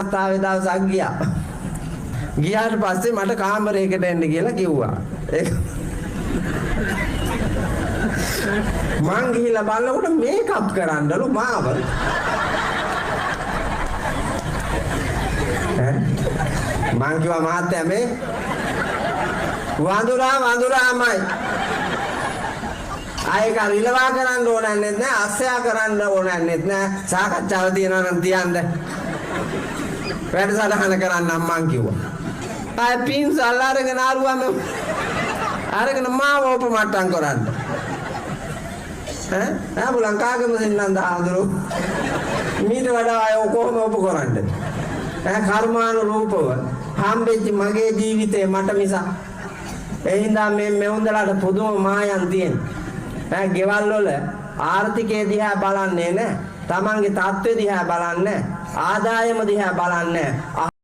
තාවේ දවසක් ගියා. ගියාට පස්සේ මට කාමරයකට එන්න කියලා කිව්වා. මං ගිහිල්ලා බලනකොට මේකප් කරන්නලු මාව. මං කිව්වා මහත්තයා මේ වඳුරාමයි. ආයෙක රිලවා කරන්න ඕනන්නේ නැහැ, අස්සයා කරන්න ඕනන්නේ නැහැ. සාකච්ඡාව තියනවා නම් තියන්න. වැඩසටහන කරන්නම් මං කිව්වා. ආයෙ පින්ස් අල්ලාරගෙන ආරුවම අරගෙන මාව උපමට්ටම් කරන්න. ඈ ලංකාවේම සින්නන්ද ආදරු. මීට වඩා අය කොහොම උප කරන්නේ? කර්මානුරූපව හම්බෙච්ච මගේ ජීවිතේ මට මිසක් ඒ හින්දා මේ උන්දලට පුදුම මායන් තියෙනවා. ගෙවල් වල ආර්ථිකය දිහා බලන්නේ නැහැ. තමන්ගේ තත්ත්වය දිහා බලන්නේ නැහැ. ආදායම දිහා බලන්නේ නැහැ.